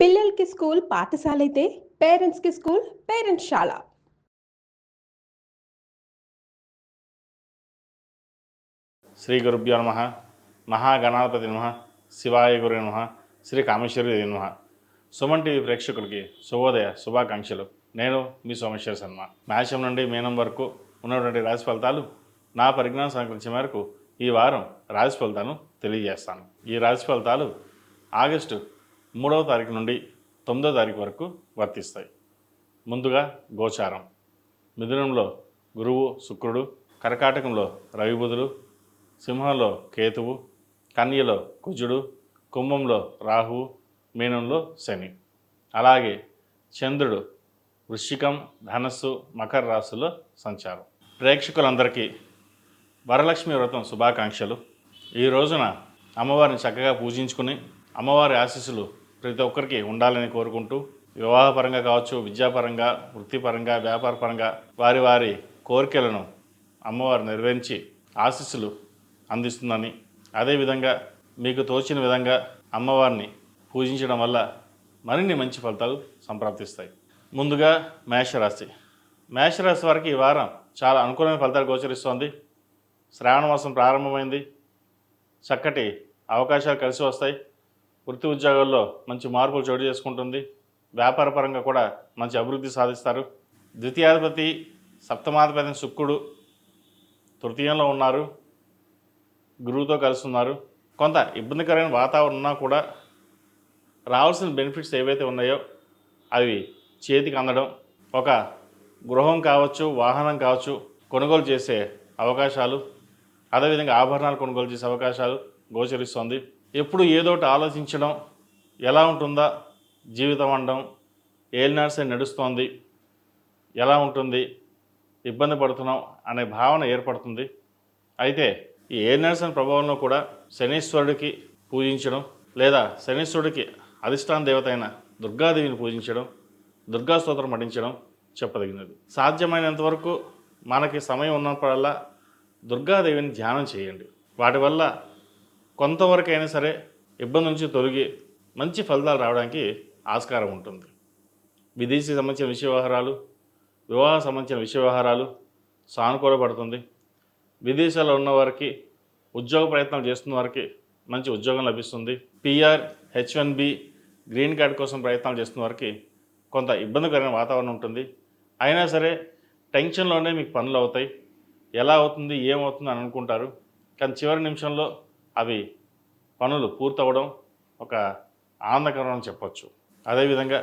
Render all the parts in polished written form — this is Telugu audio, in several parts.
పిల్లలకి స్కూల్ పాఠశాలైతే పేరెంట్స్‌కి స్కూల్ పేరెంట్స్‌శాల. శ్రీ గురుభ్యో నమః. మహాగణాధిపతి నమః. శివాయ గురు నమః. శ్రీ కామేశ్వరి నమః. సుమన్ టీవీ ప్రేక్షకులకి శుభోదయ శుభాకాంక్షలు. నేను మీ సోమేశ్వర శర్మ. మేషం నుండి మీనం వరకు ఉన్నటువంటి రాశి ఫలితాలు నా పరిజ్ఞానం సంకరించే మేరకు ఈ వారం రాశి ఫలితాలను తెలియజేస్తాను. ఈ రాశి ఫలితాలు ఆగస్టు 3వ తారీఖు నుండి 9వ తారీఖు వరకు వర్తిస్తాయి. ముందుగా గోచారం. మిథునంలో గురువు శుక్రుడు, కర్కాటకంలో రవి బుధులు, సింహంలో కేతువు, కన్యలో కుజుడు, కుంభంలో రాహువు, మీనంలో శని. అలాగే చంద్రుడు వృశ్చికం, ధనస్సు, మకర రాశుల్లో సంచారం. ప్రేక్షకులందరికీ వరలక్ష్మి వ్రతం శుభాకాంక్షలు. ఈ రోజున అమ్మవారిని చక్కగా పూజించుకుని అమ్మవారి ఆశీస్సులు ప్రతి ఒక్కరికి ఉండాలని కోరుకుంటూ వివాహపరంగా కావచ్చు, విద్యాపరంగా, వృత్తిపరంగా, వ్యాపారపరంగా వారి వారి కోరికలను అమ్మవారు నెరవేర్చి ఆశీస్సులు అందిస్తుందని, అదేవిధంగా మీకు తోచిన విధంగా అమ్మవారిని పూజించడం వల్ల మరిన్ని మంచి ఫలితాలు సంప్రాప్తిస్తాయి. ముందుగా మేషరాశి. మేషరాశి వారికి ఈ వారం చాలా అనుకూలమైన ఫలితాలు గోచరిస్తోంది. శ్రావణ మాసం ప్రారంభమైంది. చక్కటి అవకాశాలు కలిసి వస్తాయి. వృత్తి ఉద్యోగాల్లో మంచి మార్పులు చోటు చేసుకుంటుంది. వ్యాపారపరంగా కూడా మంచి అభివృద్ధి సాధిస్తారు. ద్వితీయాధిపతి సప్తమాధిపతి శుక్రుడు తృతీయంలో ఉన్నారు, గురువుతో కలుస్తున్నారు. కొంత ఇబ్బందికరమైన వాతావరణం ఉన్నా కూడా రావాల్సిన బెనిఫిట్స్ ఏవైతే ఉన్నాయో అవి చేతికి అందడం, ఒక గృహం కావచ్చు, వాహనం కావచ్చు కొనుగోలు చేసే అవకాశాలు, అదేవిధంగా ఆభరణాలు కొనుగోలు చేసే అవకాశాలు గోచరిస్తుంది. ఎప్పుడు ఏదోటి ఆలోచించడం, ఎలా ఉంటుందా జీవితం అనడం, ఏలినాడ్సే నడుస్తోంది, ఎలా ఉంటుంది, ఇబ్బంది పడుతున్నాం అనే భావన ఏర్పడుతుంది. అయితే ఈ ఏలినాడ్స్ అనే ప్రభావంలో కూడా శనీశ్వరుడికి పూజించడం లేదా శనీశ్వరుడికి అధిష్టాన దేవత అయిన దుర్గాదేవిని పూజించడం, దుర్గా స్తోత్రం పఠించడం చెప్పదగినది. సాధ్యమైనంత వరకు మనకి సమయం ఉన్నప్పుడల్లా దుర్గాదేవిని ధ్యానం చేయండి. వాటి వల్ల కొంతవరకు అయినా సరే ఇబ్బంది నుంచి తొలగి మంచి ఫలితాలు రావడానికి ఆస్కారం ఉంటుంది. విదేశీ సంబంధించిన విషయ వ్యవహారాలు, వివాహ సంబంధించిన విషయ వ్యవహారాలు సానుకూలపడుతుంది. విదేశాల్లో ఉన్నవారికి, ఉద్యోగ ప్రయత్నాలు చేస్తున్న వారికి మంచి ఉద్యోగం లభిస్తుంది. PR, H1B, గ్రీన్ కార్డ్ కోసం ప్రయత్నాలు చేస్తున్న వారికి కొంత ఇబ్బందికరమైన వాతావరణం ఉంటుంది. అయినా సరే టెన్షన్లోనే మీకు పనులు అవుతాయి. ఎలా అవుతుంది, ఏమవుతుంది అని అనుకుంటారు. కానీ చివరి నిమిషంలో అవి పనులు పూర్తవడం ఒక ఆనందకరం అని చెప్పచ్చు. అదేవిధంగా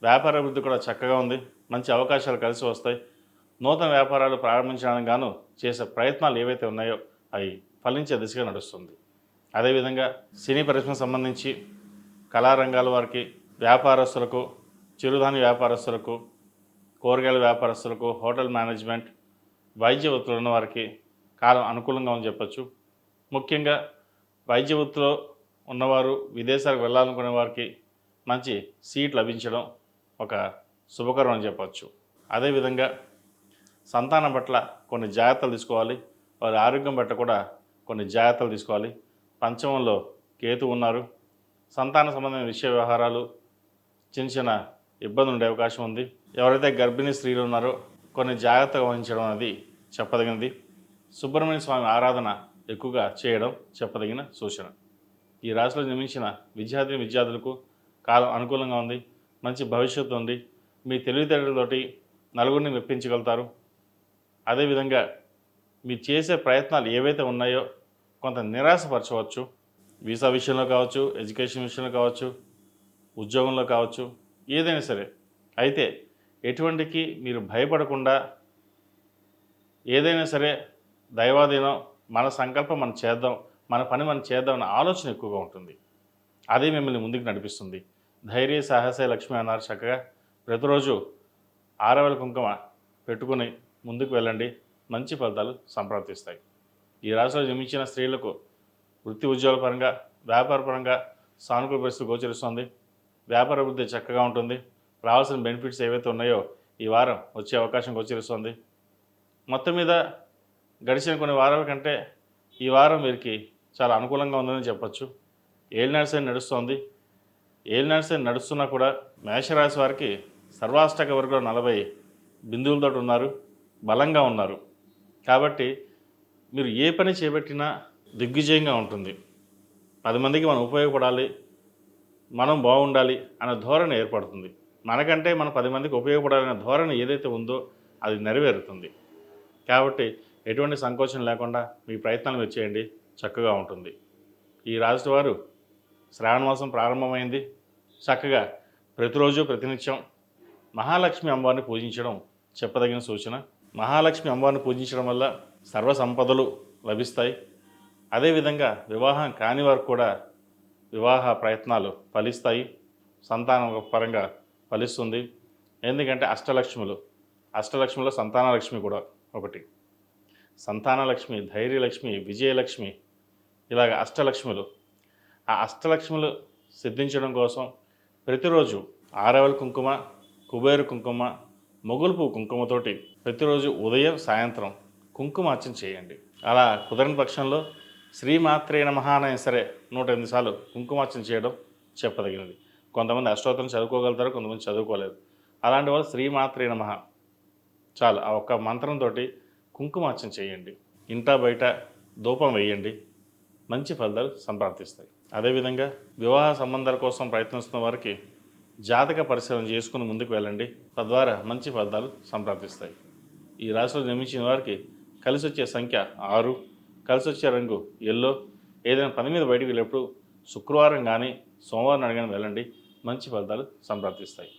వ్యాపార అభివృద్ధి కూడా చక్కగా ఉంది. మంచి అవకాశాలు కలిసి వస్తాయి. నూతన వ్యాపారాలు ప్రారంభించడానికి గాను చేసే ప్రయత్నాలు ఏవైతే ఉన్నాయో అవి ఫలించే దిశగా నడుస్తుంది. అదేవిధంగా సినీ పరిశ్రమకు సంబంధించి కళారంగాల వారికి, వ్యాపారస్తులకు, చిరుధాన్య వ్యాపారస్తులకు, కూరగాయల వ్యాపారస్తులకు, హోటల్ మేనేజ్మెంట్, వైద్య వృత్తులు ఉన్న వారికి కాలం అనుకూలంగా అని చెప్పచ్చు. ముఖ్యంగా వైద్య వృత్తిలో ఉన్నవారు, విదేశాలకు వెళ్ళాలనుకునే వారికి మంచి సీట్ లభించడం ఒక శుభకరం అని చెప్పచ్చు. అదేవిధంగా సంతానం పట్ల కొన్ని జాగ్రత్తలు తీసుకోవాలి. వారి ఆరోగ్యం పట్ల కూడా కొన్ని జాగ్రత్తలు తీసుకోవాలి. పంచమంలో కేతు ఉన్నారు. సంతాన సంబంధమైన విషయ వ్యవహారాలు చిన్న చిన్న ఇబ్బంది ఉండే అవకాశం ఉంది. ఎవరైతే గర్భిణీ స్త్రీలు ఉన్నారో కొన్ని జాగ్రత్తగా వహించడం అనేది చెప్పదగినది. సుబ్రహ్మణ్య స్వామి ఆరాధన ఎక్కువగా చేయడం చెప్పదగిన సూచన. ఈ రాశిలో జన్మించిన విద్యార్థులకు కాలం అనుకూలంగా ఉంది. మంచి భవిష్యత్తు ఉంది. మీ తెలివితేటలతోటి నలుగురిని మెప్పించగలుగుతారు. అదేవిధంగా మీరు చేసే ప్రయత్నాలు ఏవైతే ఉన్నాయో కొంత నిరాశపరచవచ్చు. వీసా విషయంలో కావచ్చు, ఎడ్యుకేషన్ విషయంలో కావచ్చు, ఉద్యోగంలో కావచ్చు, ఏదైనా సరే. అయితే ఎటువంటికి మీరు భయపడకుండా ఏదైనా సరే దైవాధీనం, మన సంకల్పం మనం చేద్దాం, మన పని మనం చేద్దాం అనే ఆలోచన ఎక్కువగా ఉంటుంది. అదే మిమ్మల్ని ముందుకు నడిపిస్తుంది. ధైర్య సాహసే లక్ష్మి అన్నారు. చక్కగా ప్రతిరోజు ఆరవెల కుంకుమ పెట్టుకుని ముందుకు వెళ్ళండి. మంచి ఫలితాలు సంప్రాప్తిస్తాయి. ఈ రాశిలో జన్మించిన స్త్రీలకు వృత్తి ఉద్యోగాల పరంగా, వ్యాపారపరంగా సానుకూల పరిస్థితి గోచరిస్తుంది. వ్యాపార అభివృద్ధి చక్కగా ఉంటుంది. రావాల్సిన బెనిఫిట్స్ ఏవైతే ఉన్నాయో ఈ వారం వచ్చే అవకాశం గోచరిస్తుంది. మొత్తం మీద గడిచిన కొన్ని వారాల కంటే ఈ వారం వీరికి చాలా అనుకూలంగా ఉందని చెప్పచ్చు. ఏలినాడ్స్ నడుస్తోంది. ఏలినాడు నడుస్తున్నా కూడా మేషరాశి వారికి సర్వాష్టక వర్గంలో 40 బిందువులతో ఉన్నారు, బలంగా ఉన్నారు. కాబట్టి మీరు ఏ పని చేపట్టినా దిగ్విజయంగా ఉంటుంది. 10 మందికి మనం ఉపయోగపడాలి, మనం బాగుండాలి అనే ధోరణి ఏర్పడుతుంది. మనకంటే మనం 10 మందికి ఉపయోగపడాలనే ధోరణి ఏదైతే ఉందో అది నెరవేరుతుంది. కాబట్టి ఎటువంటి సంకోచం లేకుండా మీ ప్రయత్నాలు మీరు చేయండి, చక్కగా ఉంటుంది. ఈ రాశి వారు శ్రావణ మాసం ప్రారంభమైంది. చక్కగా ప్రతిరోజు ప్రతినిత్యం మహాలక్ష్మి అమ్మవారిని పూజించడం చెప్పదగిన సూచన. మహాలక్ష్మి అమ్మవారిని పూజించడం వల్ల సర్వ సంపదలు లభిస్తాయి. అదేవిధంగా వివాహం కాని వారు కూడా వివాహ ప్రయత్నాలు ఫలిస్తాయి, సంతానం పరంగా ఫలిస్తుంది. ఎందుకంటే అష్టలక్ష్మిలో సంతానలక్ష్మి కూడా ఒకటి. సంతానలక్ష్మి, ధైర్యలక్ష్మి, విజయలక్ష్మి, ఇలాగ అష్టలక్ష్ములు. ఆ అష్టలక్ష్ములు సిద్ధించడం కోసం ప్రతిరోజు ఆరవల్ కుంకుమ, కుబేరు కుంకుమ, మొగులు పువ్వు కుంకుమతోటి ప్రతిరోజు ఉదయం సాయంత్రం కుంకుమార్చన చేయండి. అలా కుదరని పక్షంలో శ్రీమాత్రే నమః అయినా సరే 108 సార్లు కుంకుమార్చన చేయడం చెప్పదగినది. కొంతమంది అష్టోత్తరం చదువుకోగలుగుతారు, కొంతమంది చదువుకోలేరు. అలాంటి వాళ్ళు శ్రీమాత్రే నమః చాలు, ఆ ఒక్క మంత్రంతో కుంకుమార్చన చేయండి. ఇంటా బయట ధూపం వేయండి, మంచి ఫలితాలు సంప్రాప్తిస్తాయి. అదేవిధంగా వివాహ సంబంధాల కోసం ప్రయత్నిస్తున్న వారికి జాతక పరిశీలన చేసుకుని ముందుకు వెళ్ళండి, తద్వారా మంచి ఫలితాలు సంప్రాప్తిస్తాయి. ఈ రాశిలో జన్మించిన వారికి కలిసి వచ్చే సంఖ్య 6, కలిసి వచ్చే రంగు ఎల్లో. ఏదైనా పని మీద బయటికి వెళ్ళేప్పుడు శుక్రవారం కానీ సోమవారం నాడు కానీ వెళ్ళండి, మంచి ఫలితాలు సంప్రాప్తిస్తాయి.